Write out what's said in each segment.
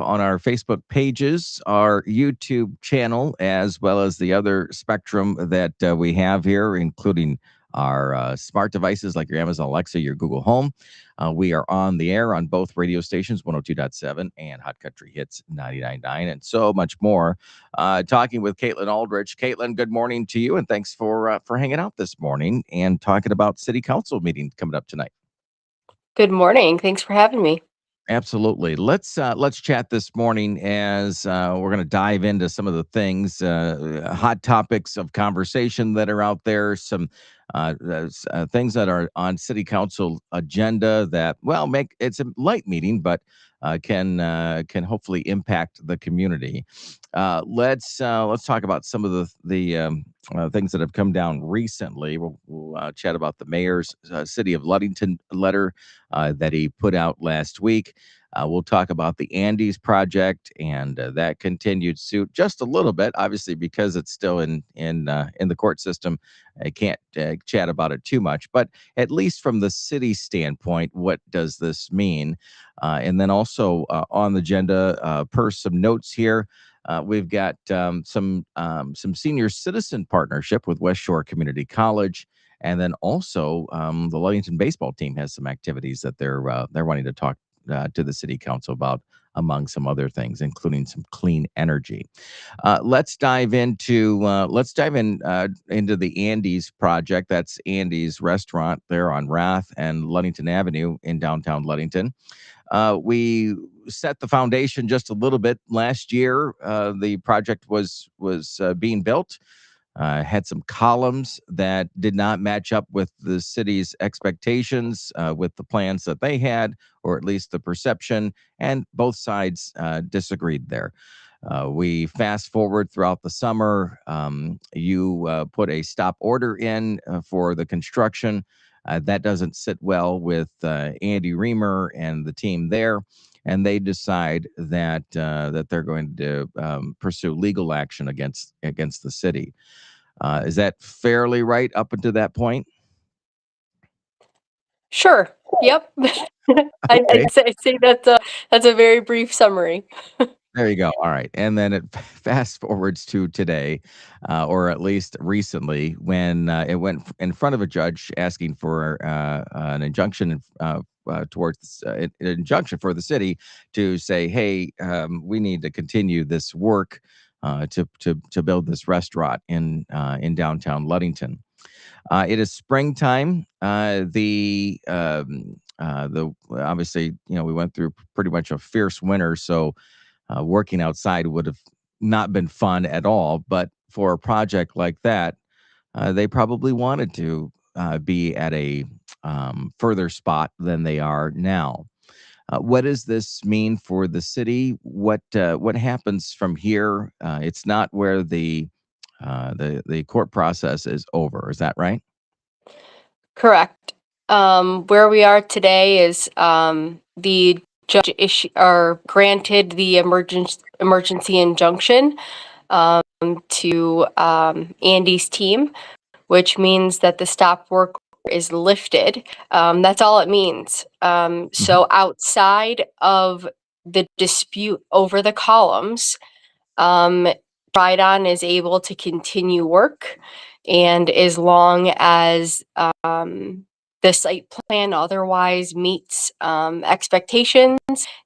on our Facebook pages, our YouTube channel, as well as the other spectrum that we have here, including our smart devices like your Amazon Alexa, your Google Home. We are on the air on both radio stations, 102.7 and Hot Country Hits 99.9, and so much more. Talking with Caitlin Aldrich. Caitlin, good morning to you, and thanks for hanging out this morning and talking about City Council meeting coming up tonight. Good morning. Thanks for having me. Absolutely. Let's chat this morning as we're going to dive into some of the things, hot topics of conversation that are out there. Some things that are on City Council agenda that make it's a light meeting, but can hopefully impact the community. Let's talk about some of the things that have come down recently. We'll chat about the mayor's City of Ludington letter that he put out last week. We'll talk about the AndyS project and that continued suit just a little bit, obviously because it's still in the court system. I can't chat about it too much, but at least from the city standpoint, what does this mean? And then also on the agenda, per some notes here. We've got some senior citizen partnership with West Shore Community College, and then also the Ludington baseball team has some activities that they're wanting to talk to the city council about, among some other things, including some clean energy. Let's dive into the AndyS project. That's AndyS restaurant there on Rath and Ludington Avenue in downtown Ludington. We set the foundation just a little bit last year. The project was being built. Had some columns that did not match up with the city's expectations, with the plans that they had, or at least the perception, and both sides disagreed there. We fast forward throughout the summer. You put a stop order in for the construction. That doesn't sit well with Andy Reamer and the team there, and they decide that they're going to pursue legal action against the city. Is that fairly right up until that point? Sure. Yep. Okay. I'd say that's a very brief summary. There you go. All right. And then it fast forwards to today, or at least recently, when it went in front of a judge asking for an injunction towards an injunction for the city to say, hey, we need to continue this work to build this restaurant in downtown Ludington. It is springtime. The obviously, we went through pretty much a fierce winter, so working outside would have not been fun at all. But for a project like that, they probably wanted to be at a further spot than they are now. What does this mean for the city? What happens from here? It's not where the court process is over. Is that right? Correct. Where we are today is the judge granted the emergency injunction to AndyS team, which means that the stop work is lifted. That's all it means. So outside of the dispute over the columns, Tridon is able to continue work, and as long as the site plan otherwise meets expectations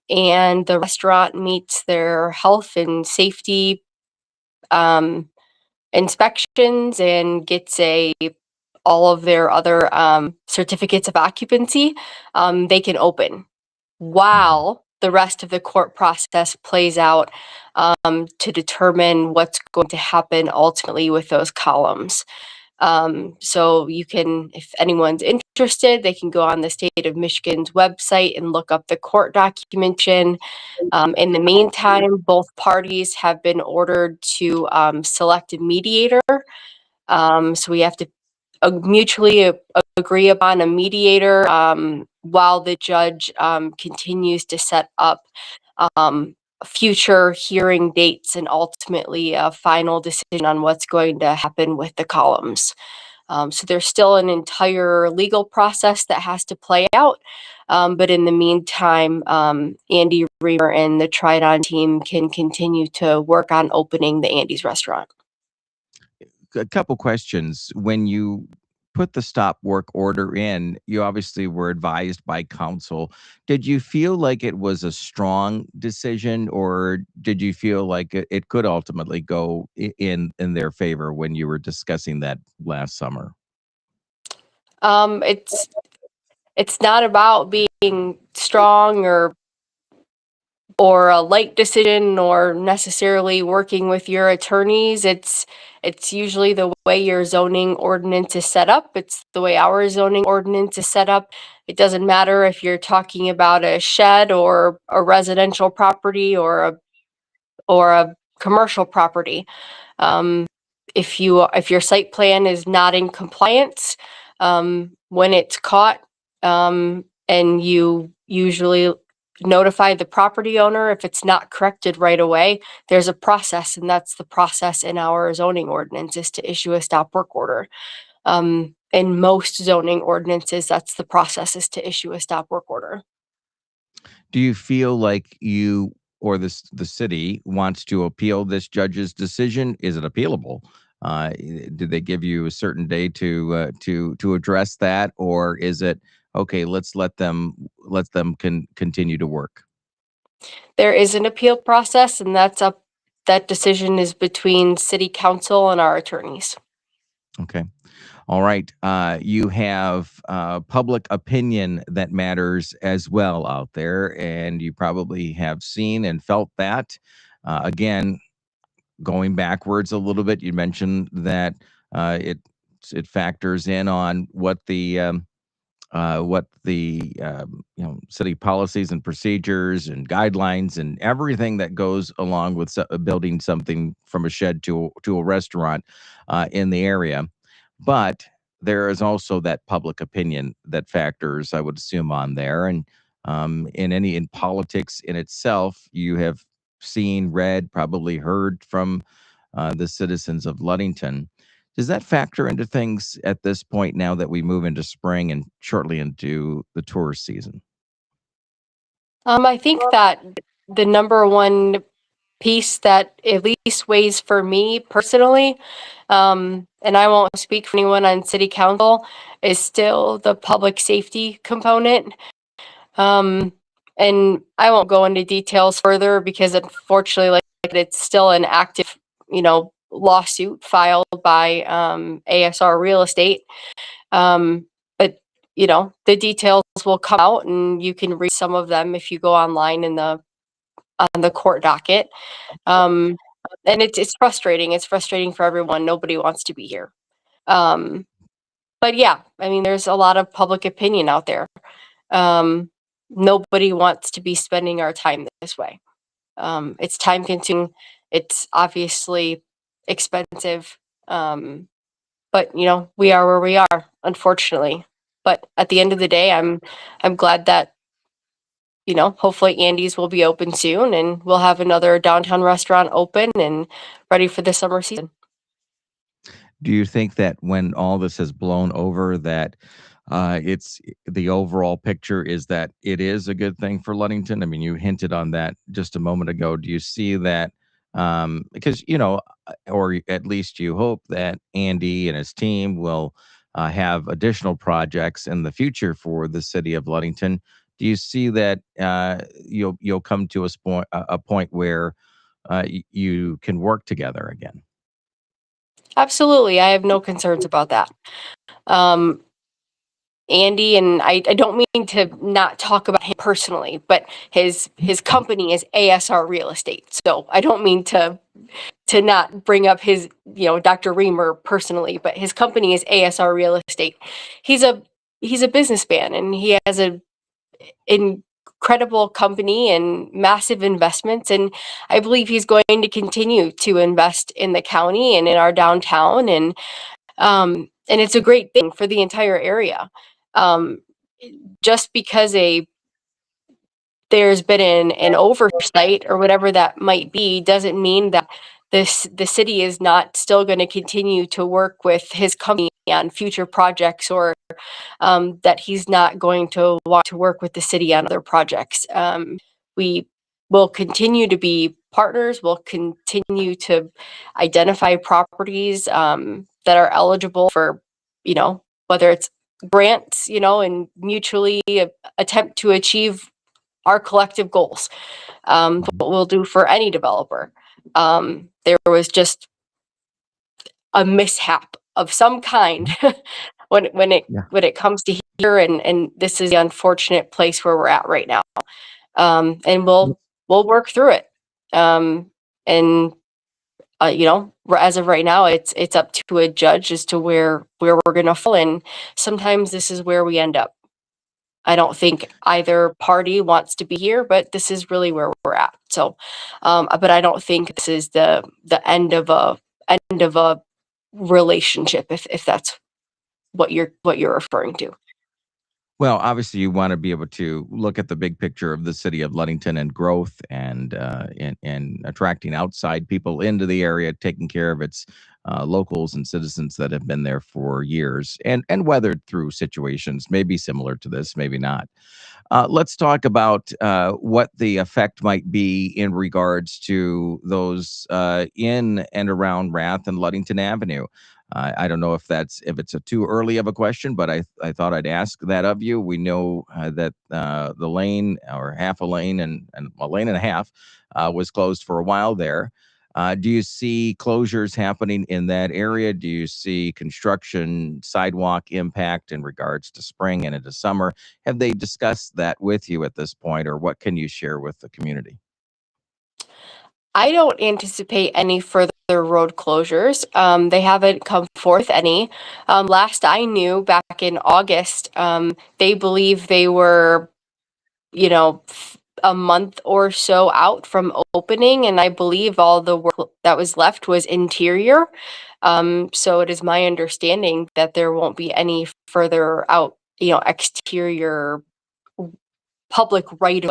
and the restaurant meets their health and safety inspections and gets all of their other certificates of occupancy, they can open while the rest of the court process plays out to determine what's going to happen ultimately with those columns. So you can, if anyone's interested, they can go on the state of Michigan's website and look up the court documentation. In the meantime, both parties have been ordered to select a mediator. So we have to mutually agree upon a mediator while the judge continues to set up future hearing dates and ultimately a final decision on what's going to happen with the columns. So there's still an entire legal process that has to play out. But in the meantime, Andy Reamer and the Tridon team can continue to work on opening the AndyS restaurant. A couple questions. When you put the stop work order in, you obviously were advised by counsel. Did you feel like it was a strong decision, or did you feel like it could ultimately go in their favor when you were discussing that last summer? It's not about being strong or a light decision or necessarily working with your attorneys. It's usually the way your zoning ordinance is set up. It's the way our zoning ordinance is set up. It doesn't matter if you're talking about a shed or a residential property or a commercial property. Um, if your site plan is not in compliance, when it's caught, and you usually notify the property owner. If it's not corrected right away, there's a process, and that's the process in our zoning ordinance, is to issue a stop work order. In most zoning ordinances, that's the process, is to issue a stop work order. Do you feel like you or the city wants to appeal this judge's decision? Is it appealable? Did they give you a certain day to address that, or is it okay? Let them continue to work. There is an appeal process, and that decision is between city council and our attorneys. Okay. All right. You have public opinion that matters as well out there, and you probably have seen and felt that. Again, going backwards a little bit, you mentioned that it factors in on what the city policies and procedures and guidelines and everything that goes along with building something from a shed to a restaurant in the area. But there is also that public opinion that factors, I would assume, on there. And in politics in itself, you have seen, read, probably heard from the citizens of Ludington. Does that factor into things at this point now that we move into spring and shortly into the tourist season? I think that the number one piece that at least weighs for me personally, and I won't speak for anyone on city council, is still the public safety component. Um, and I won't go into details further because unfortunately, like it's still an active, lawsuit filed by ASR Real Estate. But the details will come out, and you can read some of them if you go online on the court docket. And it's frustrating. It's frustrating for everyone. Nobody wants to be here. Um, but yeah, I mean, there's a lot of public opinion out there. Um, Nobody wants to be spending our time this way. It's time consuming. It's obviously expensive. But we are where we are, unfortunately. But at the end of the day, I'm glad that hopefully AndyS will be open soon, and we'll have another downtown restaurant open and ready for the summer season. Do you think that when all this has blown over, that it's the overall picture is that it is a good thing for Ludington? I mean, you hinted on that just a moment ago. Do you see that? Because or at least you hope that Andy and his team will have additional projects in the future for the city of Ludington. Do you see that you'll come to a point where you can work together again? Absolutely, I have no concerns about that. Um, Andy, and I don't mean to not talk about him personally, but his company is ASR Real Estate. So I don't mean to not bring up his, Dr. Reamer personally, but his company is ASR Real Estate. He's a businessman, and he has a incredible company and massive investments, and I believe he's going to continue to invest in the county and in our downtown, and it's a great thing for the entire area. Um, just because there's been an oversight or whatever that might be doesn't mean that the city is not still going to continue to work with his company on future projects, or that he's not going to want to work with the city on other projects. We will continue to be partners. We'll continue to identify properties that are eligible for, whether it's grants, and mutually attempt to achieve our collective goals. What we'll do for any developer. There was just a mishap of some kind when Yeah. it comes to here, and this is the unfortunate place where we're at right now. And we'll work through it. And as of right now, it's up to a judge as to where we're going to fall, and sometimes this is where we end up. I don't think either party wants to be here, but this is really where we're at. So, but I don't think this is the end of a relationship, if that's what you're referring to. Well, obviously, you want to be able to look at the big picture of the city of Ludington and growth, and attracting outside people into the area, taking care of its locals and citizens that have been there for years and weathered through situations, maybe similar to this, maybe not. Let's talk about what the effect might be in regards to those in and around Rath and Ludington Avenue. I don't know if it's a too early of a question, but I thought I'd ask that of you. We know that the lane, or half a lane, and a lane and a half was closed for a while there. Do you see closures happening in that area? Do you see construction sidewalk impact in regards to spring and into summer? Have they discussed that with you at this point, or what can you share with the community? I don't anticipate any further road closures. They haven't come forth any. Last I knew, back in August, they believe they were, a month or so out from opening, and I believe all the work that was left was interior. So it is my understanding that there won't be any further out, exterior public right of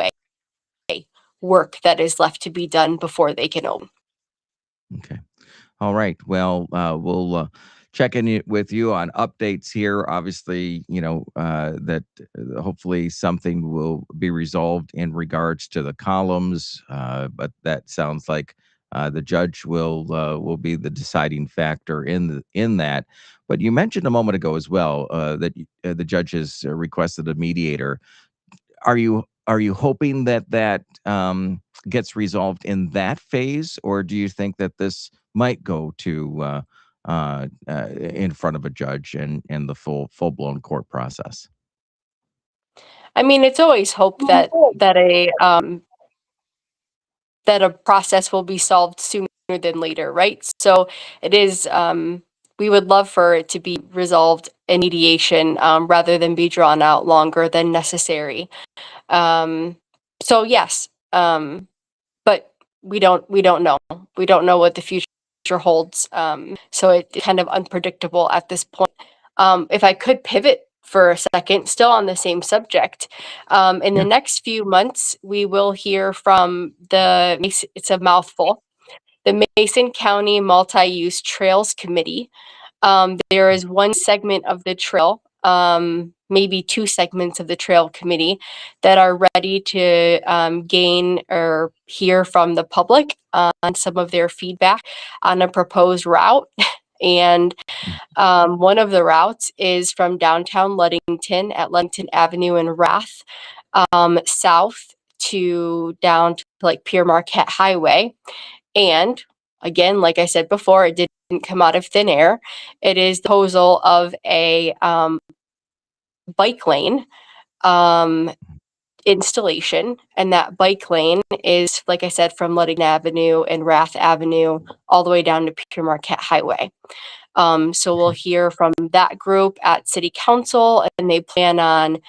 way work that is left to be done before they can open. Okay. All right. Well, we'll check with you on updates here. Obviously, that hopefully something will be resolved in regards to the columns, but that sounds like the judge will be the deciding factor in that. But you mentioned a moment ago as well that the judge has requested a mediator. Are you hoping that gets resolved in that phase, or do you think that this might go to in front of a judge and the full blown court process? I mean, it's always hope that a process will be solved sooner than later, right? So it is. We would love for it to be resolved in mediation, rather than be drawn out longer than necessary. So yes, but we don't know. We don't know what the future holds. So it's kind of unpredictable at this point. If I could pivot for a second, still on the same subject, in the Yeah. next few months, we will hear from it's a mouthful, the Mason County Multi-Use Trails Committee. There is one segment of the trail, maybe two segments of the trail committee, that are ready to gain or hear from the public on some of their feedback on a proposed route. And one of the routes is from downtown Ludington at Ludington Avenue and Rath, south to down to like Pierre Marquette Highway. And again, like I said before, it didn't come out of thin air. It is the proposal of a bike lane installation, and that bike lane is, like I said, from Ludington Avenue and Rath Avenue all the way down to Pierre Marquette Highway. So we'll hear from that group at City Council, and they plan on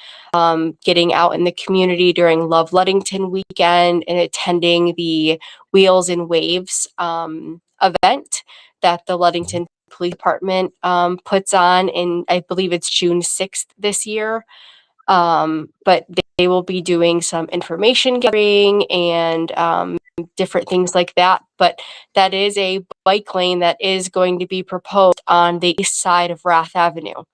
getting out in the community during Love Ludington weekend and attending the Wheels and Waves event that the Ludington Police Department puts on, and I believe it's June 6th this year. But they will be doing some information gathering and different things like that. But that is a bike lane that is going to be proposed on the east side of Rath Avenue.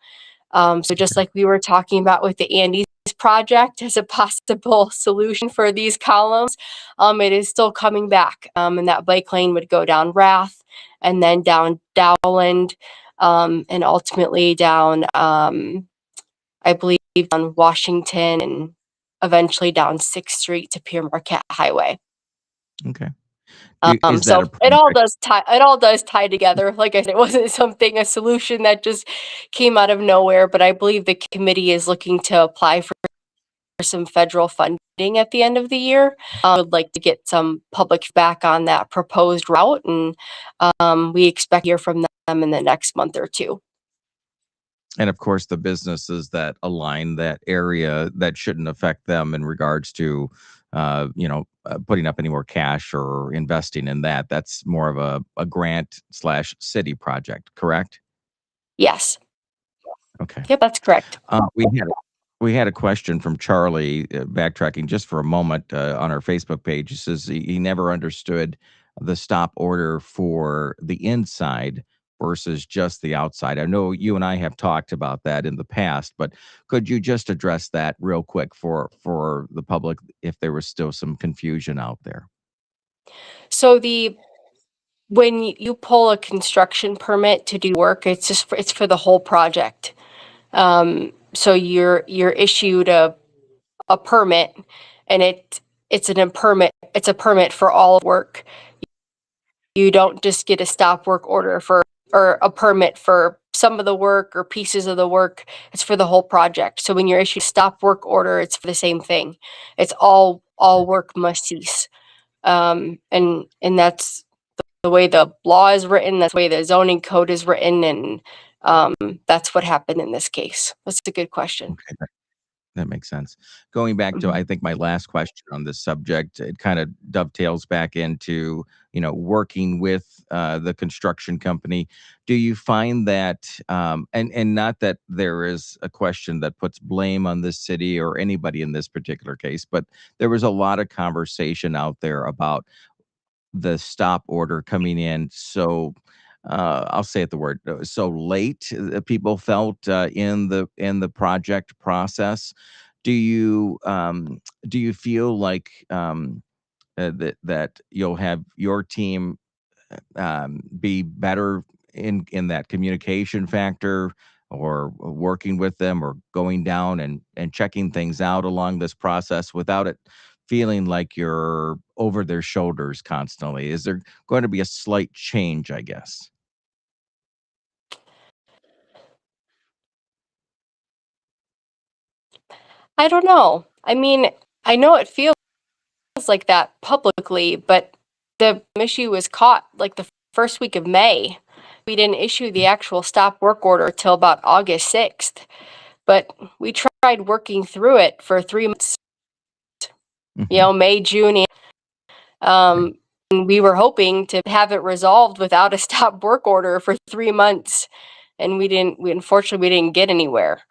So just like we were talking about with the AndyS project as a possible solution for these columns, it is still coming back. And that bike lane would go down Rath and then down Dowland, and ultimately down, I believe, on Washington and eventually down 6th Street to Pierre Marquette Highway. Okay. Is that So a it all project? does tie together. Like I said, it wasn't a solution that just came out of nowhere, but I believe the committee is looking to apply for some federal funding at the end of the year. I would like to get some public feedback on that proposed route, and we expect to hear from them in the next month or two. And of course, the businesses that align that area, that shouldn't affect them in regards to, putting up any more cash or investing in that. That's more of a grant slash city project, correct? Yes. Okay. Yep, that's correct. We had a question from Charlie, backtracking just for a moment, on our Facebook page. He says he never understood the stop order for the inside versus just the outside. I know you and I have talked about that in the past, but could you just address that real quick for the public if there was still some confusion out there? So when you pull a construction permit to do work, it's for the whole project. So you're issued a permit, and it's a permit for all work. You don't just get a stop work order or a permit for some of the work or pieces of the work. It's for the whole project. So when you're issued a stop work order, it's for the same thing. It's all work must cease. And that's the way the law is written. That's the way the zoning code is written, and that's what happened in this case. That's a good question. Okay. That makes sense. Going back to, Mhm. I think, my last question on this subject, it kind of dovetails back into, working with the construction company. Do you find that, and not that there is a question that puts blame on this city or anybody in this particular case, but there was a lot of conversation out there about the stop order coming in so, I'll say it the word, so late, people felt, in the project process. Do you feel like, that you'll have your team, be better in that communication factor, or working with them, or going down and checking things out along this process without it feeling like you're over their shoulders constantly? Is there going to be a slight change, I guess? I don't know. I mean, I know it feels like that publicly, but the issue was caught like the first week of May. We didn't issue the actual stop work order till about August 6th, but we tried working through it for 3 months, Mhm. May, June, Right. and we were hoping to have it resolved without a stop work order for 3 months. And unfortunately, we didn't get anywhere.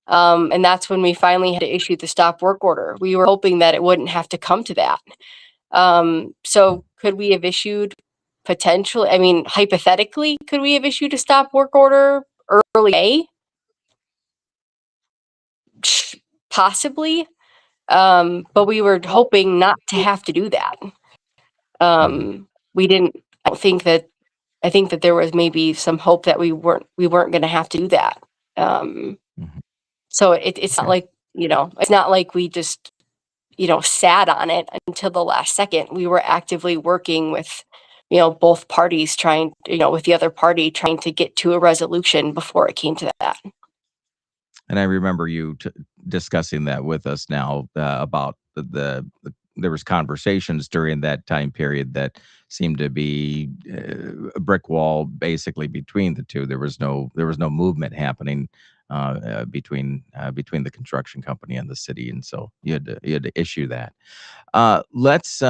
And that's when we finally had to issue the stop work order. We were hoping that it wouldn't have to come to that. So could we have issued potentially, I mean, hypothetically, could we have issued a stop work order early May? Possibly. But we were hoping not to have to do that. Mhm. We didn't, I don't think that, I think that there was maybe some hope that we weren't going to have to do that. Um, Mhm. so it's not Okay. like, it's not like we just, sat on it until the last second. We were actively working with, both parties trying, with the other party trying to get to a resolution before it came to that. And I remember you discussing that with us now, about there was conversations during that time period that seemed to be, a brick wall basically between the two. There was no movement happening, between the construction company and the city, and so you had to issue that. Let's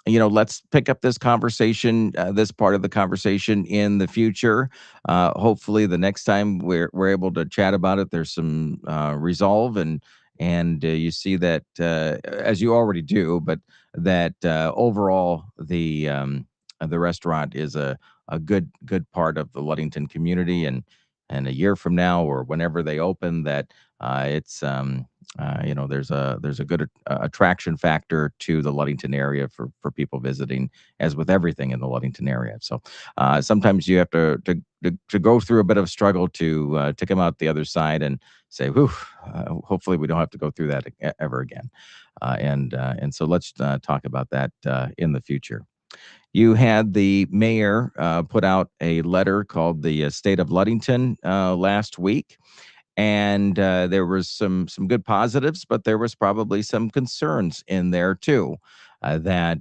let's pick up this conversation, this part of the conversation in the future. Hopefully, the next time we're able to chat about it, there's some resolve, and you see that, as you already do, but that overall the restaurant is a good part of the Ludington community, and a year from now or whenever they open, that it's there's a good attraction factor to the Ludington area for people visiting, as with everything in the Ludington area. So sometimes you have to go through a bit of struggle to come out the other side and say, "Whew, hopefully we don't have to go through that ever again." And so let's talk about that in the future. You had the mayor put out a letter called the State of Ludington last week, and there was some good positives, but there was probably some concerns in there too, that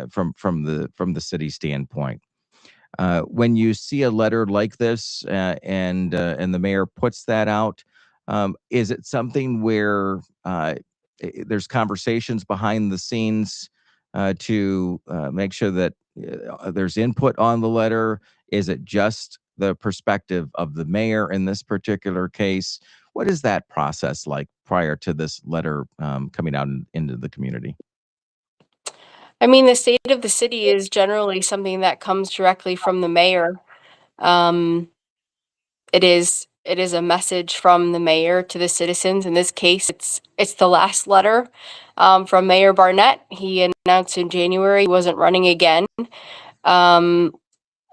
from the city standpoint. When you see a letter like this, and the mayor puts that out, is it something where there's conversations behind the scenes to make sure that there's input on the letter? Is it just the perspective of the mayor in this particular case? What is that process like prior to this letter coming out into the community? I mean, the state of the city is generally something that comes directly from the mayor. Um, it is a message from the mayor to the citizens. In this case, it's the last letter from Mayor Barnett. He announced in January he wasn't running again. Um,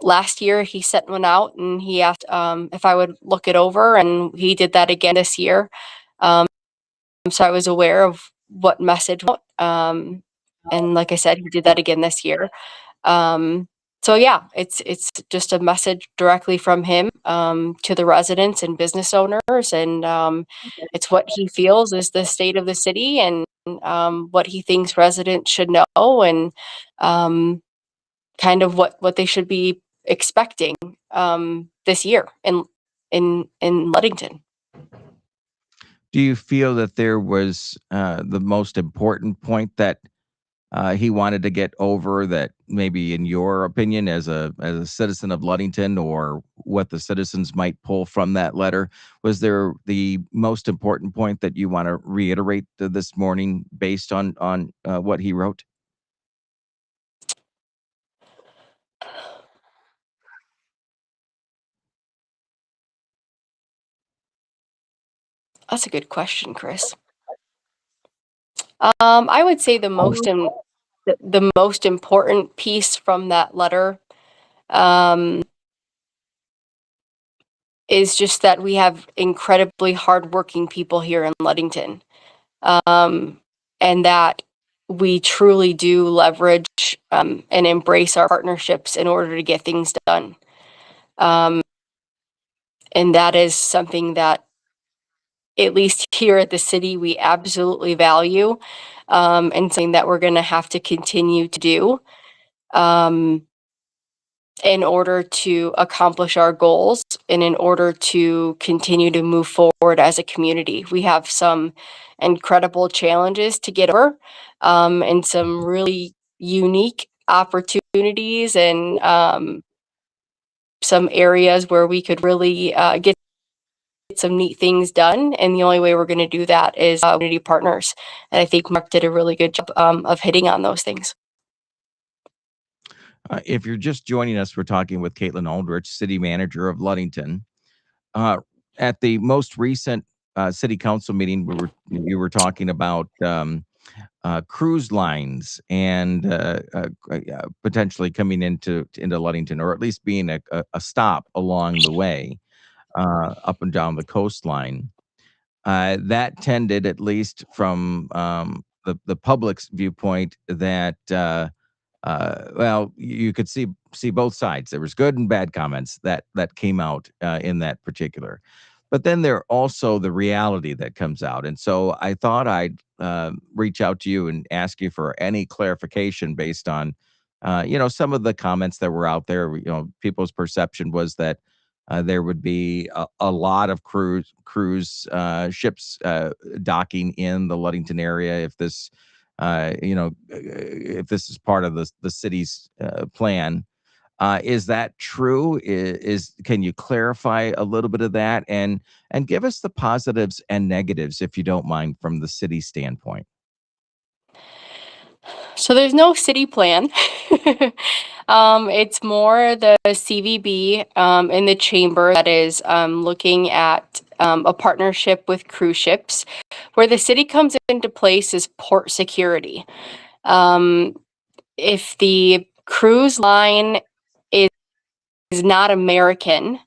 Last year, he sent one out and he asked if I would look it over, and he did that again this year. Um, so I was aware of what message. And like I said, he did that again this year. Um, so yeah, it's just a message directly from him to the residents and business owners, and it's what he feels is the state of the city, and what he thinks residents should know, and um, kind of what they should be expecting this year in Ludington. Do you feel that there was the most important point that he wanted to get over, that maybe in your opinion, as a citizen of Ludington, or what the citizens might pull from that letter, was there the most important point that you want to reiterate this morning based on what he wrote? That's a good question, Chris. I would say the most important piece from that letter um, is just that we have incredibly hardworking people here in Ludington, um, and that we truly do leverage and embrace our partnerships in order to get things done. Um, and that is something that, at least here at the city, we absolutely value, and something that we're going to have to continue to do. Um, in order to accomplish our goals and in order to continue to move forward as a community. We have some incredible challenges to get over, and some really unique opportunities, and some areas where we could really get some neat things done. And the only way we're going to do that is community partners. And I think Mark did a really good job of hitting on those things. If you're just joining us, we're talking with Caitlin Aldrich, City Manager of Ludington. Uh, at the most recent city council meeting, you were talking about cruise lines and potentially coming into Ludington, or at least being a stop along the way up and down the coastline. That tended, at least from the public's viewpoint, that well, you could see both sides. There was good and bad comments that came out in that particular. But then there also the reality that comes out. And so I thought I'd reach out to you and ask you for any clarification based on some of the comments that were out there. People's perception was that there would be a lot of cruise ships docking in the Ludington area if this if this is part of the city's plan. Is that true? Is Can you clarify a little bit of that and give us the positives and negatives, if you don't mind, from the city standpoint? So there's no city plan. It's more the CVB in the chamber that is looking at a partnership with cruise ships. Where the city comes into place is port security. If the cruise line is not American,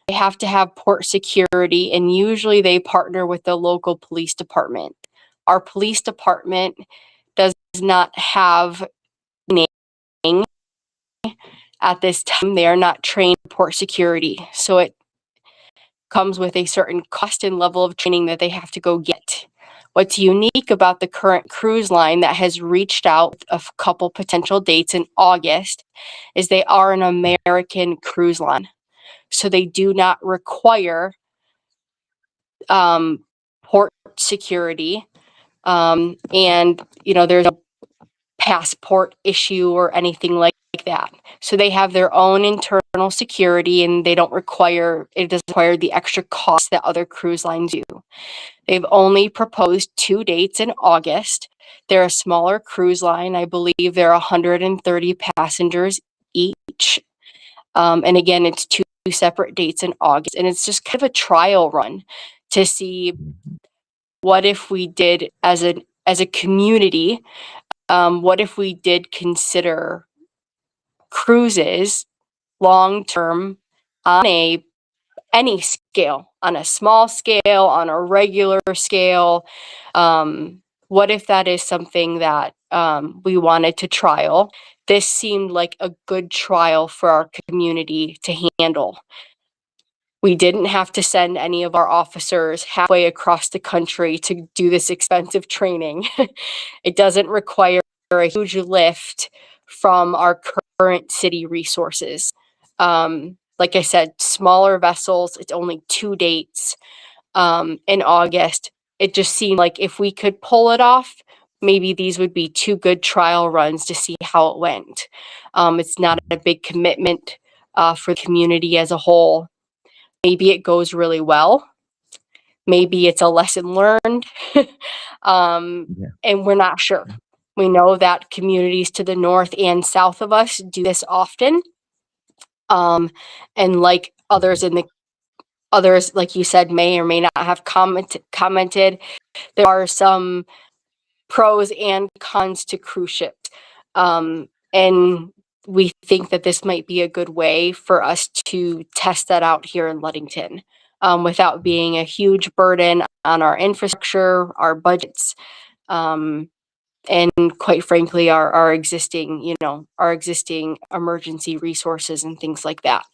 they have to have port security, and usually they partner with the local police department. Our police department does not have training at this time. They are not trained in port security, so it comes with a certain cost and level of training that they have to go get. What's unique about the current cruise line that has reached out with a couple potential dates in August is they are an American cruise line. So they do not require port security. And, there's a passport issue or anything like that. So they have their own internal security, and it doesn't require the extra cost that other cruise lines do. They've only proposed 2 dates in August. They're a smaller cruise line. I believe they're 130 passengers each. And again, it's 2 separate dates in August. And it's just kind of a trial run to see what if we did as a community, what if we did consider cruises long term on any scale, on a small scale, on a regular scale. What if that is something that we wanted to trial? This seemed like a good trial for our community to handle. We didn't have to send any of our officers halfway across the country to do this expensive training. It doesn't require a huge lift from our current city resources. Like I said, smaller vessels, it's only 2 dates in August. It just seemed like if we could pull it off, maybe these would be 2 good trial runs to see how it went. It's not a big commitment for the community as a whole. Maybe it goes really well. Maybe it's a lesson learned. Yeah. And we're not sure. We know that communities to the north and south of us do this often. And like others, like you said, may or may not have commented, there are some pros and cons to cruise ships. And we think that this might be a good way for us to test that out here in Ludington, without being a huge burden on our infrastructure, our budgets, and quite frankly, our existing, our existing emergency resources and things like that.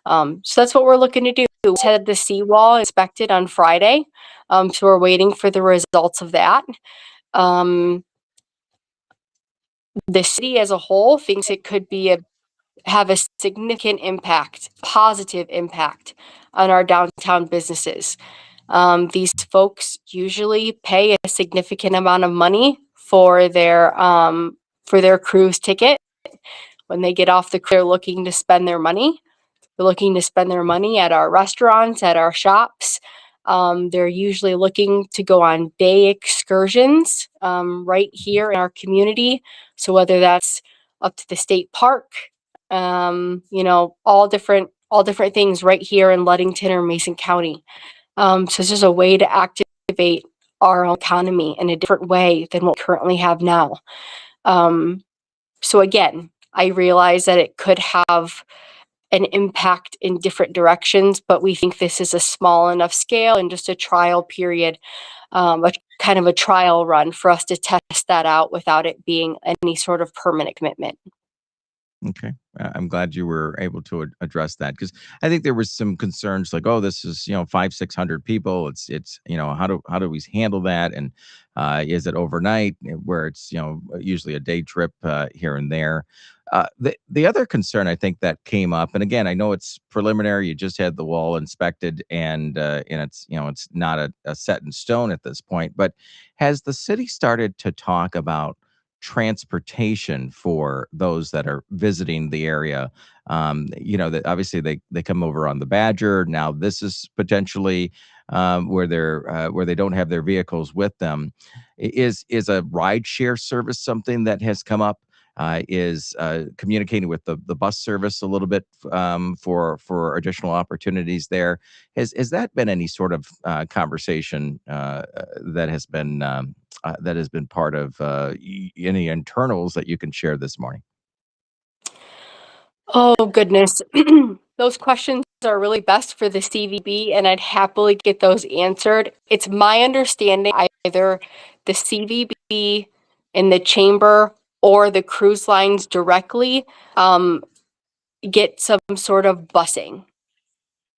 So that's what we're looking to do. We had the seawall inspected on Friday, so we're waiting for the results of that. The city as a whole thinks it could have a significant impact, positive impact on our downtown businesses. These folks usually pay a significant amount of money for their cruise ticket. When they get off the cruise, they're looking to spend their money. They're looking to spend their money at our restaurants, at our shops. They're usually looking to go on day excursions right here in our community. So whether that's up to the state park, all different things right here in Ludington or Mason County. So it's just a way to activate our own economy in a different way than what we currently have now. So again, I realize that it could have an impact in different directions, but we think this is a small enough scale and just a trial period, kind of a trial run for us to test that out without it being any sort of permanent commitment. Okay. I'm glad you were able to address that, because I think there was some concerns like, oh, this is, 500-600 people. It's how do we handle that? And is it overnight, where it's, usually a day trip here and there? The other concern I think that came up, and again, I know it's preliminary. You just had the wall inspected, and it's, it's not a set in stone at this point. But has the city started to talk about transportation for those that are visiting the area? That obviously they come over on the Badger. Now this is potentially where they don't have their vehicles with them. Is a ride share service something that has come up? Is communicating with the bus service a little bit for additional opportunities there. Has that been any sort of conversation that has been part of any internals that you can share this morning? Oh, goodness. Those questions are really best for the CVB, and I'd happily get those answered. It's my understanding either the CVB in the chamber or the cruise lines directly get some sort of busing.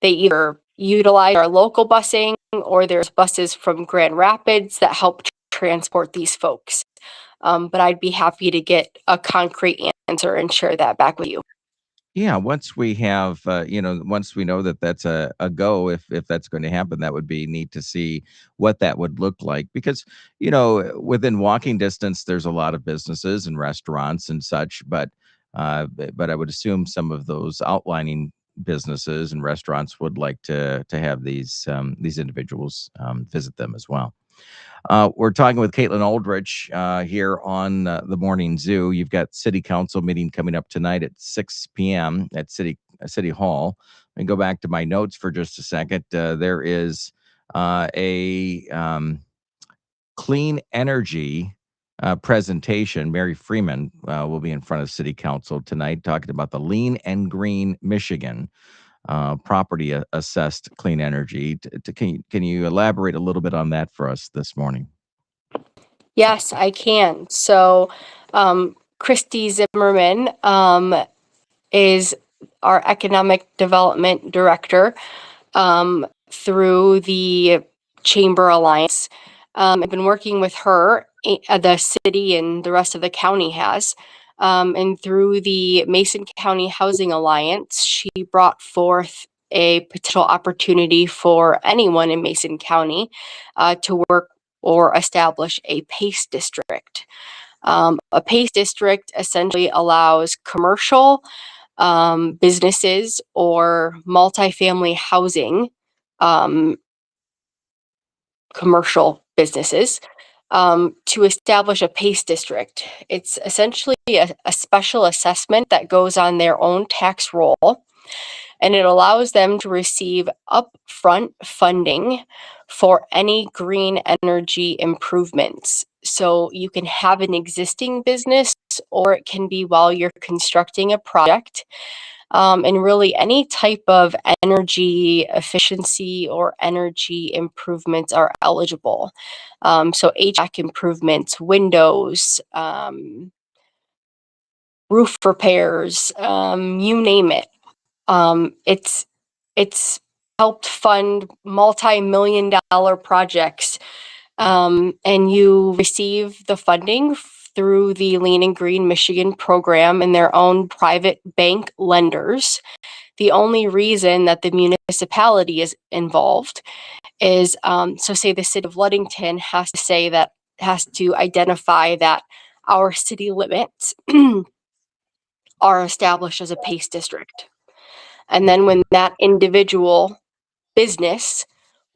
They either utilize our local busing or there's buses from Grand Rapids that help transport these folks. But I'd be happy to get a concrete answer and share that back with you. Yeah, once we have, once we know that that's a go, if that's going to happen, that would be neat to see what that would look like. Because, within walking distance, there's a lot of businesses and restaurants and such, but I would assume some of those outlining businesses and restaurants would like to have these individuals visit them as well. We're talking with Caitlin Aldrich here on the Morning Zoo. You've got City Council meeting coming up tonight at 6 p.m. at City Hall. Let me go back to my notes for just a second. There is a clean energy presentation. Mary Freeman will be in front of City Council tonight talking about the Lean and Green Michigan property assessed clean energy. Can you elaborate a little bit on that for us this morning? Yes, I can. So, Christy Zimmerman is our economic development director through the Chamber Alliance. I've been working with her, the city and the rest of the county has. And through the Mason County Housing Alliance, she brought forth a potential opportunity for anyone in Mason County to work or establish a PACE district. A PACE district essentially allows commercial businesses or multifamily housing, commercial businesses, to establish a PACE district. It's essentially a special assessment that goes on their own tax roll, and it allows them to receive upfront funding for any green energy improvements. So you can have an existing business, or it can be while you're constructing a project. And really, any type of energy efficiency or energy improvements are eligible. So HVAC improvements, windows, roof repairs, you name it. It's helped fund multi-million-dollar projects, and you receive the funding through the Lean and Green Michigan program and their own private bank lenders. The only reason that the municipality is involved is, so say the city of Ludington has to identify that our city limits are established as a PACE district. And then when that individual business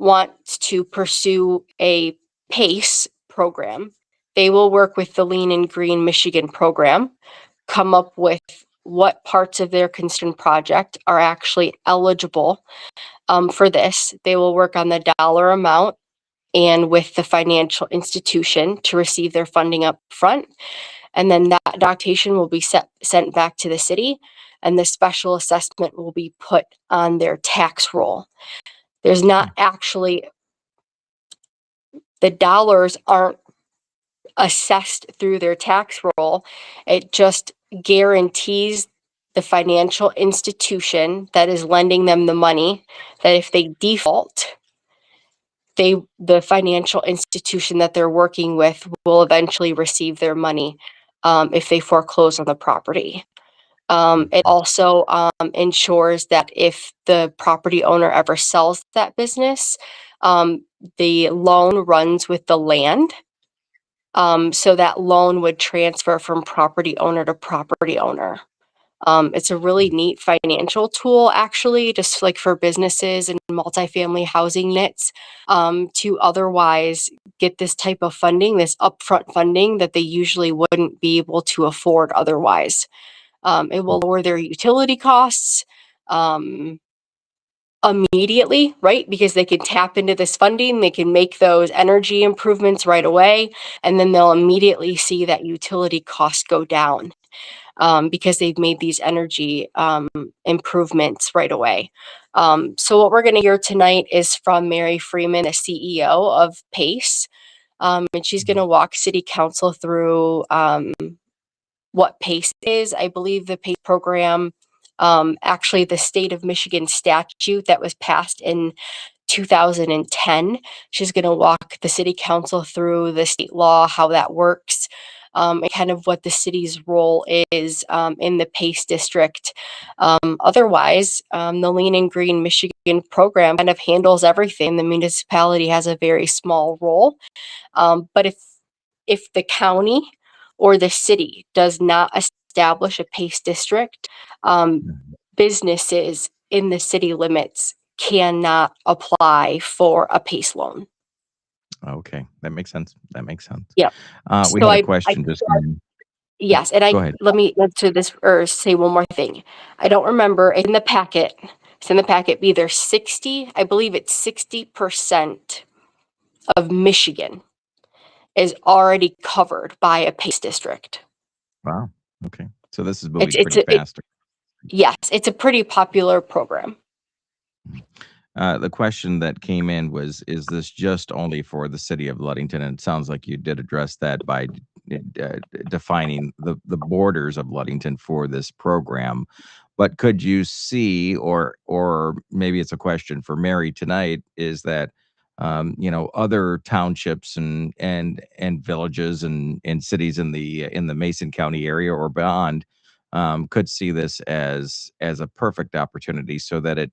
wants to pursue a PACE program, they will work with the Lean and Green Michigan program, come up with what parts of their construction project are actually eligible for this. They will work on the dollar amount and with the financial institution to receive their funding up front. And then that documentation will be sent back to the city, and the special assessment will be put on their tax roll. There's not actually, the dollars aren't assessed through their tax roll. It just guarantees the financial institution that is lending them the money that if they default, the financial institution that they're working with will eventually receive their money if they foreclose on the property. It also ensures that if the property owner ever sells that business, the loan runs with the land So that loan would transfer from property owner to property owner. It's a really neat financial tool, actually, just like for businesses and multifamily housing units, to otherwise get this type of funding, this upfront funding that they usually wouldn't be able to afford otherwise. It will lower their utility costs immediately, right? Because they can tap into this funding, they can make those energy improvements right away, and then they'll immediately see that utility cost go down. Because they've made these energy improvements right away. So what we're going to hear tonight is from Mary Freeman, the CEO of PACE, and she's going to walk City Council through what PACE is. I believe the PACE program, actually the state of Michigan statute that was passed in 2010. She's going to walk the City Council through the state law, how that works, and kind of what the city's role is in the PACE district. Otherwise, the Lean and Green Michigan program kind of handles everything. The municipality has a very small role, but if the county or the city does not establish a PACE district, businesses in the city limits cannot apply for a PACE loan. Okay, that makes sense. That makes sense. Yep. We So had a I question just come in. yes, and Go ahead. let me answer this or say one more thing. I don't remember in the packet. It's in the packet. Either 60, I believe it's 60% of Michigan is already covered by a PACE district. Wow. Okay. So this is moving It's pretty fast. yes, it's a pretty popular program. The question that came in was, is this just only for the city of Ludington? And it sounds like you did address that by defining the borders of Ludington for this program. But could you see, or maybe it's a question for Mary tonight, is that other townships and villages and cities in the Mason County area or beyond could see this as a perfect opportunity so that it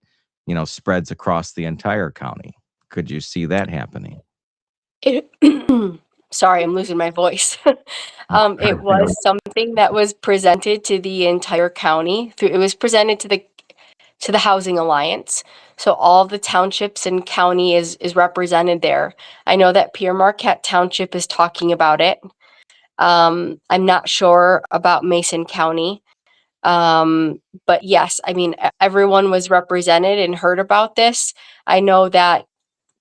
spreads across the entire county. Could you see that happening? Sorry, I'm losing my voice. It You know, was something that was presented to the entire county. It was presented to the Housing Alliance. So all the townships and county is represented there. I know that Pierre Marquette Township is talking about it. I'm not sure about Mason County. But yes, I mean, everyone was represented and heard about this. I know that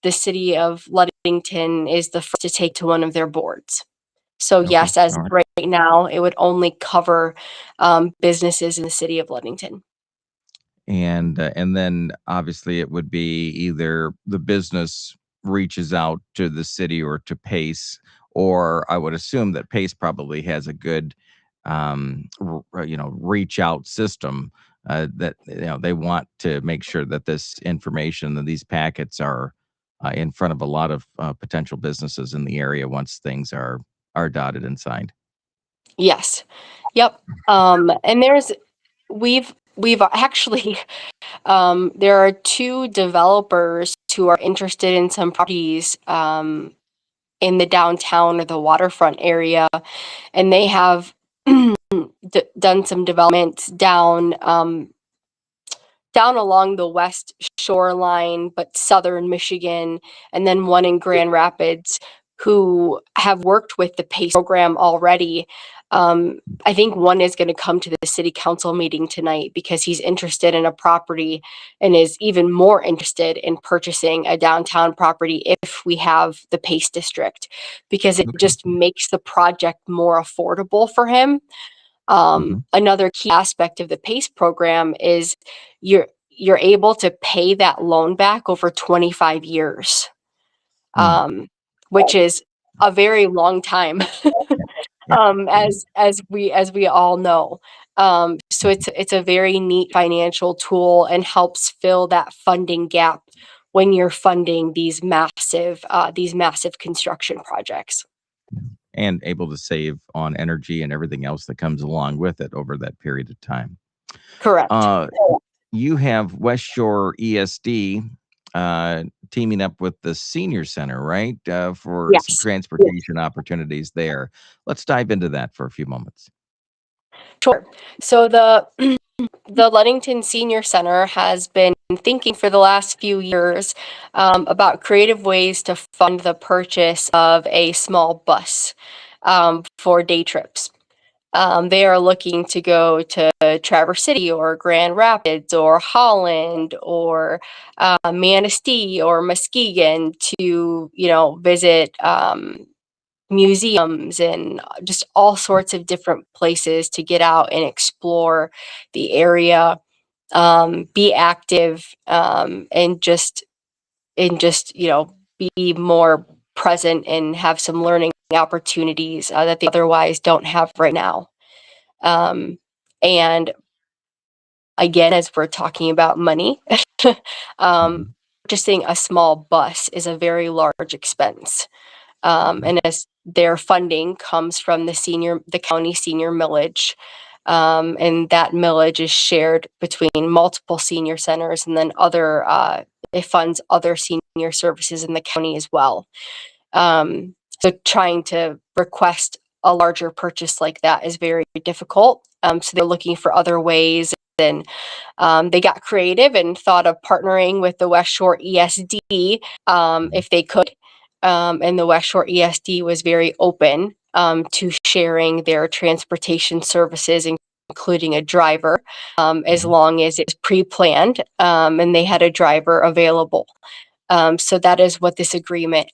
the city of Ludington is the first to take to one of their boards. So okay, yes, as all of right. right now, it would only cover businesses in the city of Ludington. And then obviously it would be either the business reaches out to the city or to Pace, or I would assume that Pace probably has a good reach out system that they want to make sure that this information and these packets are in front of a lot of potential businesses in the area once things are dotted and signed. Yes. Yep. And we've actually there are two developers who are interested in some properties in the downtown or the waterfront area, and they have done some development down along the west shoreline, but southern Michigan, and then one in Grand Rapids, who have worked with the PACE program already. I think one is going to come to the city council meeting tonight because he's interested in a property and is even more interested in purchasing a downtown property if we have the PACE district, because it Okay. just makes the project more affordable for him. Mhm. Another key aspect of the PACE program is you're able to pay that loan back over 25 years, Mm. which is a very long time, Yeah. Yeah. as we all know. So it's a very neat financial tool and helps fill that funding gap when you're funding these massive construction projects. And able to save on energy and everything else that comes along with it over that period of time. Correct. Uh, you have West Shore ESD teaming up with the senior center, right? For some Yes. transportation opportunities there. Let's dive into that for a few moments. Sure. So the Ludington Senior Center has been thinking for the last few years about creative ways to fund the purchase of a small bus for day trips. They are looking to go to Traverse City or Grand Rapids or Holland or Manistee or Muskegon to, visit museums and just all sorts of different places to get out and explore the area, be active, and just be more present and have some learning opportunities that they otherwise don't have right now. And again, as we're talking about money, Mhm. purchasing a small bus is a very large expense. Mhm. And as their funding comes from the county senior millage, and that millage is shared between multiple senior centers, and then it funds other senior services in the county as well. So trying to request a larger purchase like that is very difficult. So they're looking for other ways, and they got creative and thought of partnering with the West Shore ESD if they could. And the West Shore ESD was very open to sharing their transportation services, including a driver, as Mhm. long as it's pre-planned and they had a driver available. So that is what this agreement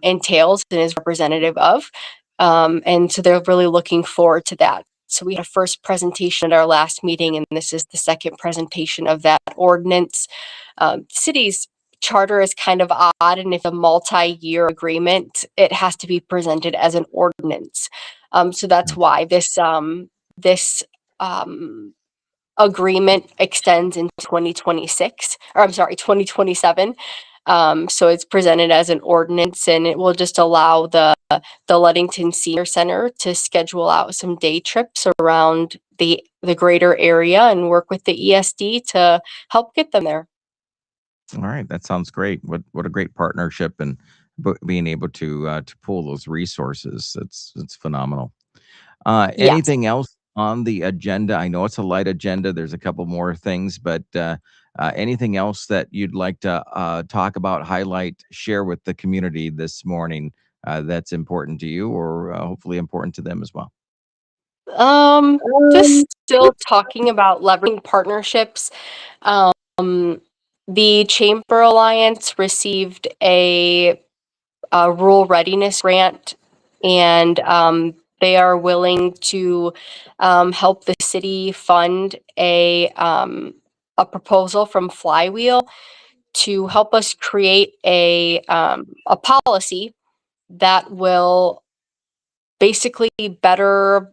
entails and is representative of. And so they're really looking forward to that. So we had a first presentation at our last meeting, and this is the second presentation of that ordinance. City's charter is kind of odd, and if a multi-year agreement, it has to be presented as an ordinance. So that's why this agreement extends in 2026, or I'm sorry, 2027. So it's presented as an ordinance, and it will just allow the Ludington Senior Center to schedule out some day trips around the greater area and work with the ESD to help get them there. All right, that sounds great. What a great partnership and being able to pull those resources. It's phenomenal. Yes. Anything else on the agenda? I know it's a light agenda. There's a couple more things, but anything else that you'd like to talk about, highlight, share with the community this morning that's important to you, or hopefully important to them as well? Um, just still talking about leveraging partnerships. Um, the Chamber Alliance received a rural readiness grant, and they are willing to help the city fund a proposal from Flywheel to help us create a policy that will basically better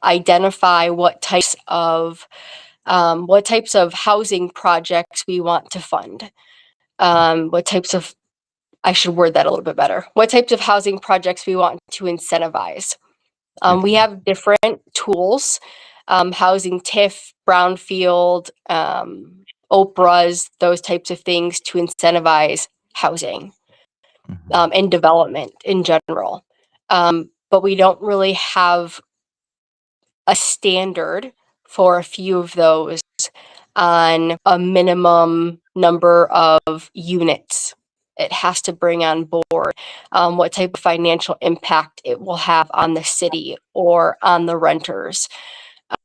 identify what types of housing projects we want to fund. What types of I should word that a little bit better. What types of housing projects we want to incentivize. We Okay. have different tools, housing TIF, brownfield, Oprahs, those types of things to incentivize housing Mhm. and development in general. But we don't really have a standard for a few of those on a minimum number of units it has to bring on board, what type of financial impact it will have on the city or on the renters.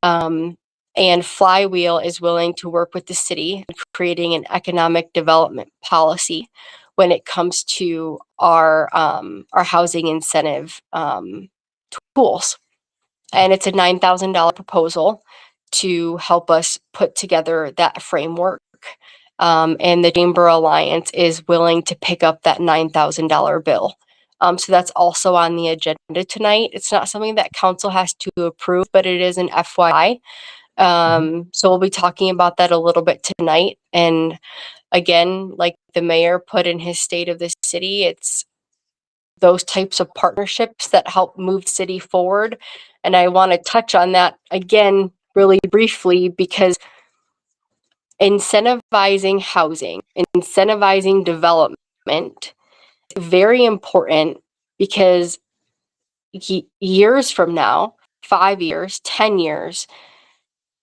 Um, and Flywheel is willing to work with the city in creating an economic development policy when it comes to our housing incentive tools. And it's a $9,000 proposal to help us put together that framework. And the Chamber Alliance is willing to pick up that $9,000 bill. So that's also on the agenda tonight. It's not something that council has to approve, but it is an FYI. Mhm. So we'll be talking about that a little bit tonight. And again, like the mayor put in his state of the city, it's those types of partnerships that help move the city forward. And I want to touch on that again really briefly because incentivizing housing, incentivizing development, very important, because years from now, 5 years, 10 years,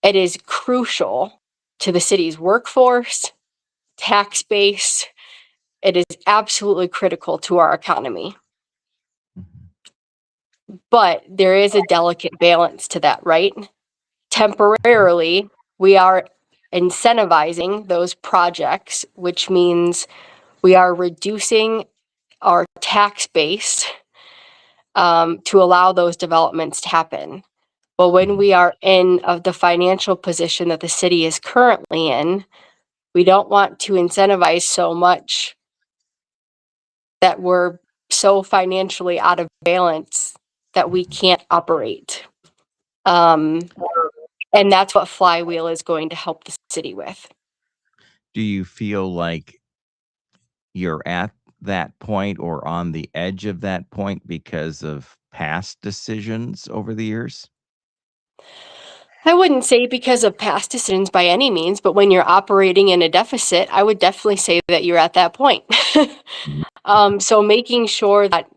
it is crucial to the city's workforce, tax base. It is absolutely critical to our economy. But there is a delicate balance to that, right? Temporarily, we are incentivizing those projects, which means we are reducing our tax base to allow those developments to happen. But when we are in the financial position that the city is currently in, we don't want to incentivize so much that we're so financially out of balance that we can't operate. And that's what Flywheel is going to help the city with. Do you feel like you're at that point or on the edge of that point because of past decisions over the years? I wouldn't say because of past decisions by any means, but when you're operating in a deficit, I would definitely say that you're at that point. So making sure that,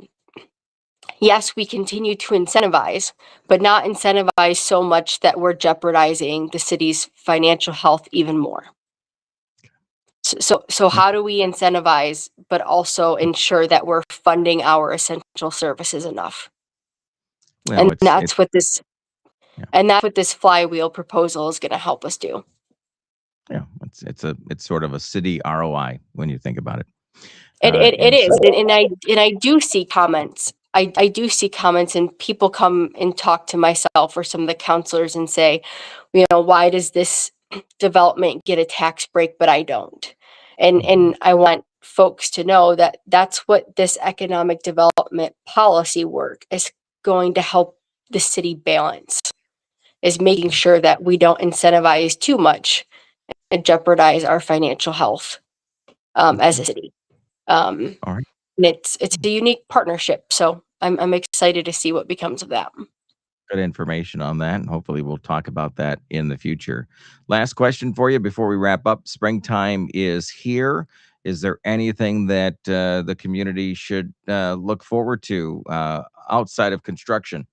yes, we continue to incentivize, but not incentivize so much that we're jeopardizing the city's financial health even more. So how do we incentivize, but also ensure that we're funding our essential services enough? Well, And it's that's what this yeah, and that's what this Flywheel proposal is going to help us do. yeah, it's sort of a city ROI when you think about it. It And so is, and I do see comments. I do see comments, and people come and talk to myself or some of the counselors and say, why does this development get a tax break, but I don't? And I want folks to know that that's what this economic development policy work is going to help the city balance, is making sure that we don't incentivize too much and jeopardize our financial health as okay. a city. Um, All right. and it's a unique partnership, so I'm excited to see what becomes of that. Good information on that, and hopefully we'll talk about that in the future. Last question for you before we wrap up. Springtime is here. Is there anything that the community should look forward to outside of construction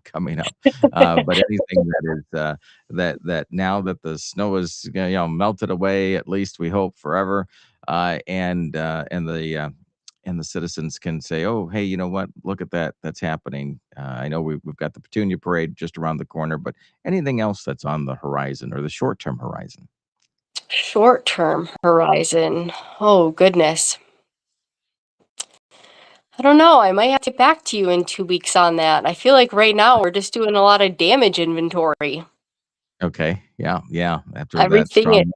coming up? But anything that is that now that the snow is melted away, at least we hope forever, and the citizens can say, "Oh, hey, you know what? Look at that. That's happening." I know we've got the Petunia Parade just around the corner, but anything else that's on the horizon or the short-term horizon? Short-term horizon. Oh, goodness. I don't know. I might have to get back to you in 2 weeks on that. I feel like right now we're just doing a lot of damage inventory. Okay. Yeah, yeah. After that Everything strong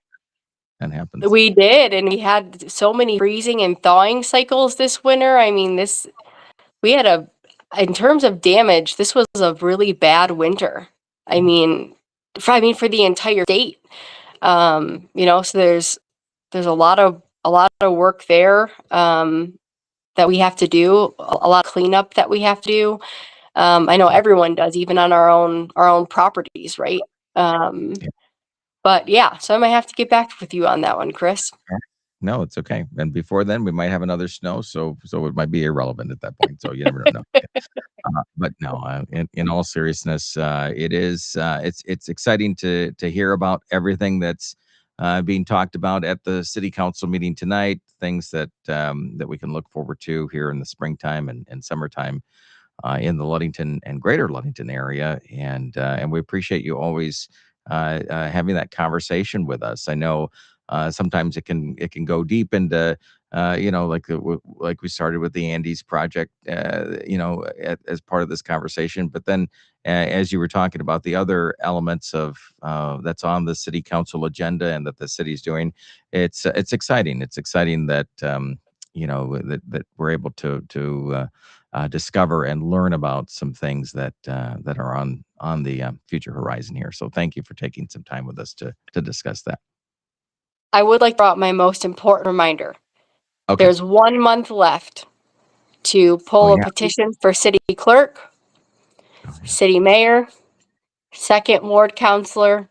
that happens. we did, and we had so many freezing and thawing cycles this winter. I mean, we had in terms of damage, this was a really bad winter. I Mm, mean, for the entire state. So there's a lot of work there that we have to do, a lot of cleanup that we have to do. I know everyone does, even on our own properties, right? Um, yeah. but yeah, so I might have to get back with you on that one, Chris. No, it's okay. And before then, we might have another snow, so it might be irrelevant at that point. So you never know. But no, in all seriousness, it's exciting to hear about everything that's being talked about at the city council meeting tonight. Things that we can look forward to here in the springtime and summertime in the Ludington and Greater Ludington area, and we appreciate you always having that conversation with us. I know sometimes it can go deep into like we started with the AndyS project, as part of this conversation. But then, as you were talking about the other elements of that's on the city council agenda and that the city's doing, it's exciting. It's exciting that that we're able to discover and learn about some things that are on the future horizon here. So thank you for taking some time with us to discuss that. I would like to throw out my most important reminder. Okay. There's 1 month left to Oh pull a yeah. petition for city clerk, Oh yeah. city mayor, second ward councilor,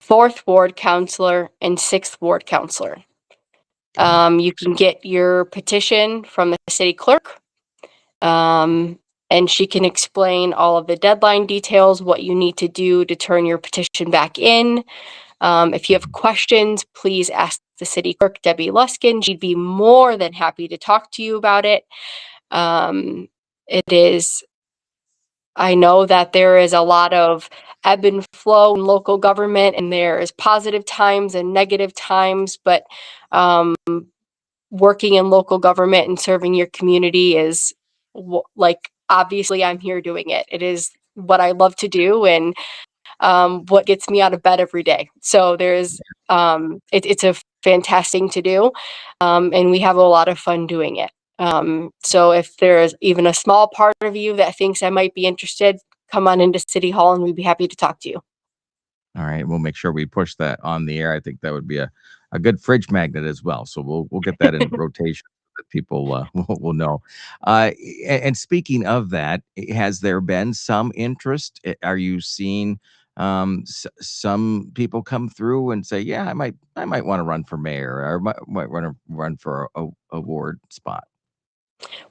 4th Ward Councilor, and 6th Ward Councilor. You can get your petition from the city clerk, and she can explain all of the deadline details, what you need to do to turn your petition back in. If you have questions, please ask the city clerk, Debbie Luskin. She'd be more than happy to talk to you about it. I know that there is a lot of ebb and flow in local government, and there is positive times and negative times, but working in local government and serving your community is obviously I'm here doing it. It is what I love to do, and what gets me out of bed every day. So it's a fantastic thing to do, and we have a lot of fun doing it. So if there's even a small part of you that thinks I might be interested, come on into City Hall and we'd be happy to talk to you. All right, we'll make sure we push that on the air. I think that would be a good fridge magnet as well. So we'll get that in rotation so that people will know. And speaking of that, has there been some interest? Are you seeing some people come through and say, "Yeah, I might want to run for mayor, or might want to run for a ward spot"?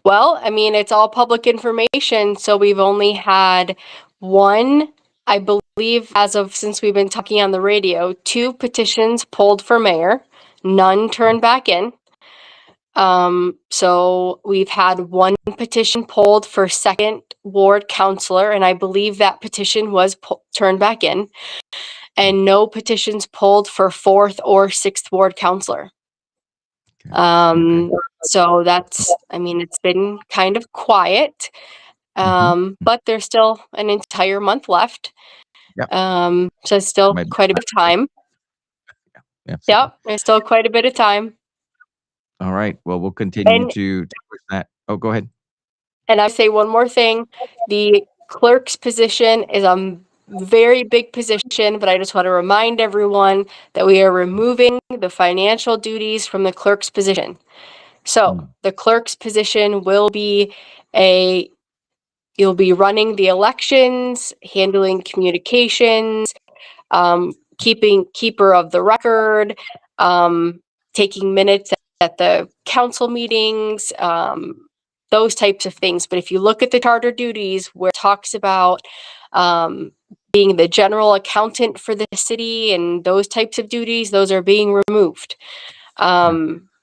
Well, I mean, it's all public information. So we've only had one, I believe, since we've been talking on the radio, 2 petitions pulled for mayor, none turned back in. So we've had 1 petition pulled for 2nd Ward Councilor, and I believe that petition was turned back in, and no petitions pulled for 4th or 6th Ward Councilor. Okay. So it's been kind of quiet, but there's still an entire month left. Yep. So it's still quite a bit of time. Yeah. Yep, there's still quite a bit of time. All right. Well, we'll continue to push that. Oh, go ahead. And I say one more thing. The clerk's position is a very big position, but I just want to remind everyone that we are removing the financial duties from the clerk's position. So the clerk's position will be you'll be running the elections, handling communications, keeper of the record, taking minutes at the council meetings, those types of things. But if you look at the charter duties where it talks about being the general accountant for the city and those types of duties, those are being removed.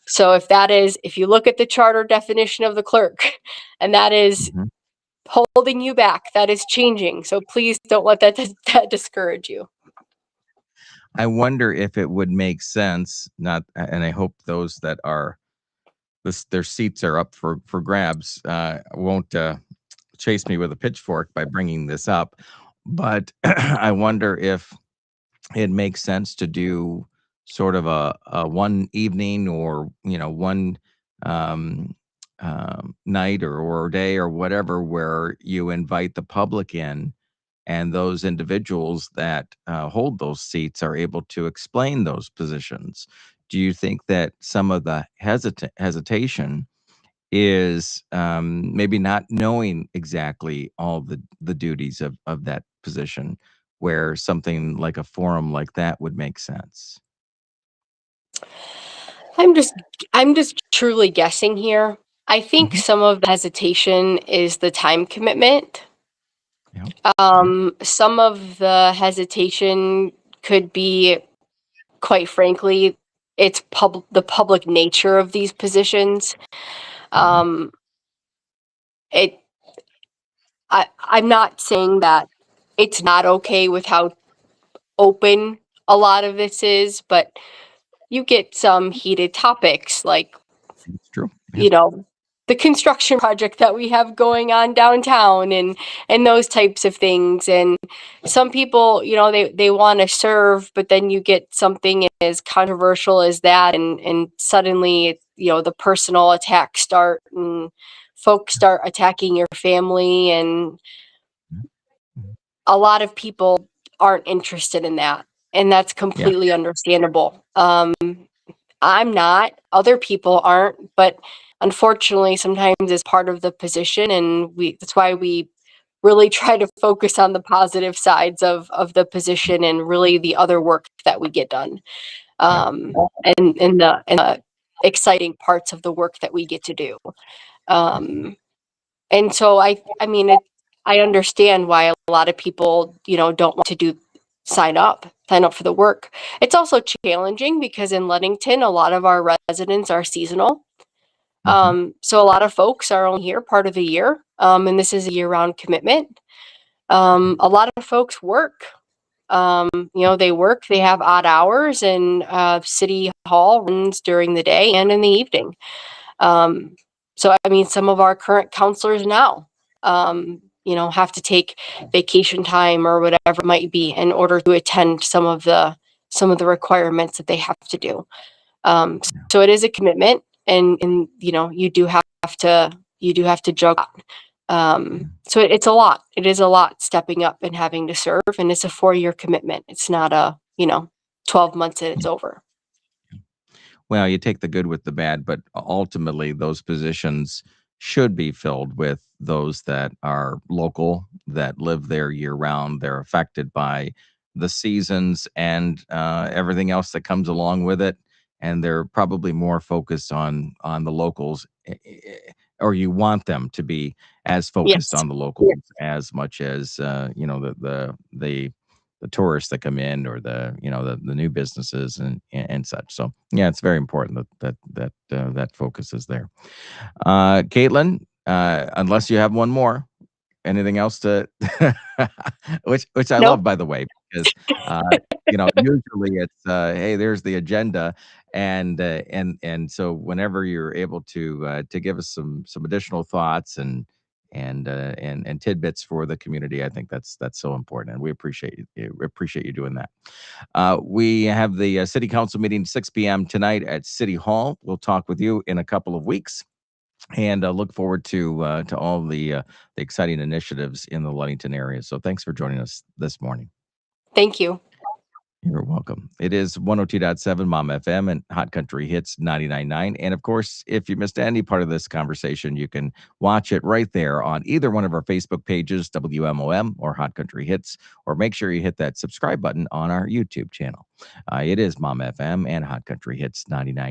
So if you look at the charter definition of the clerk, and that is holding you back, that is changing. So please don't let that discourage you. I wonder if it would make sense, and I hope those that are their seats are up for grabs won't chase me with a pitchfork by bringing this up, but I wonder if it makes sense to do sort of a one evening, or one night or day or whatever, where you invite the public in, and those individuals that hold those seats are able to explain those positions. Do you think that some of the hesitation is maybe not knowing exactly all the duties of that position, where something like a forum like that would make sense? I'm just truly guessing here. I think some of the hesitation is the time commitment. Some of the hesitation could be, quite frankly, it's the public nature of these positions. I'm not saying that it's not okay with how open a lot of this is, but you get some heated topics like, It's true. the construction project that we have going on downtown, and those types of things. And some people, they want to serve, but then you get something as controversial as that, and suddenly, the personal attacks start, and folks start attacking your family, and a lot of people aren't interested in that, and that's completely understandable. I'm not, other people aren't, but unfortunately sometimes it's part of the position, and that's why we really try to focus on the positive sides of the position and really the other work that we get done, Yeah. and the exciting parts of the work that we get to do. Um, and so I mean, I understand why a lot of people, don't want to sign up for the work. It's also challenging because in Ludington, a lot of our residents are seasonal. Mhm. So a lot of folks are only here part of the year, and this is a year-round commitment. A lot of folks work. They work, they have odd hours, and City Hall runs during the day and in the evening. Um, so, I mean, some of our current counselors now, have to take vacation time or whatever it might be in order to attend some of the requirements that they have to do. So it is a commitment, and you do have to juggle. So it's a lot. It is a lot stepping up and having to serve, and it's a 4-year commitment. It's not a 12 months and it's over. Well, you take the good with the bad, but ultimately, those positions should be filled with those that are local, that live there year round. They're affected by the seasons and everything else that comes along with it, and they're probably more focused on the locals, or you want them to be as focused Yes. on the locals as much as the tourists that come in, or the new businesses and such. So yeah, it's very important that focus is there. Caitlin, unless you have one more, anything else to which I Nope. love, by the way, because usually it's hey, there's the agenda, and so whenever you're able to give us some additional thoughts and tidbits for the community, I think that's so important, and we appreciate you doing that. We have the city council meeting 6 p.m. tonight at City Hall. We'll talk with you in a couple of weeks, and look forward to all the exciting initiatives in the Ludington area. So thanks for joining us this morning. Thank you. You're welcome. It is 102.7 Mom FM and Hot Country Hits 99.9. And of course, if you missed any part of this conversation, you can watch it right there on either one of our Facebook pages, WMOM or Hot Country Hits, or make sure you hit that subscribe button on our YouTube channel. It is Mom FM and Hot Country Hits 99.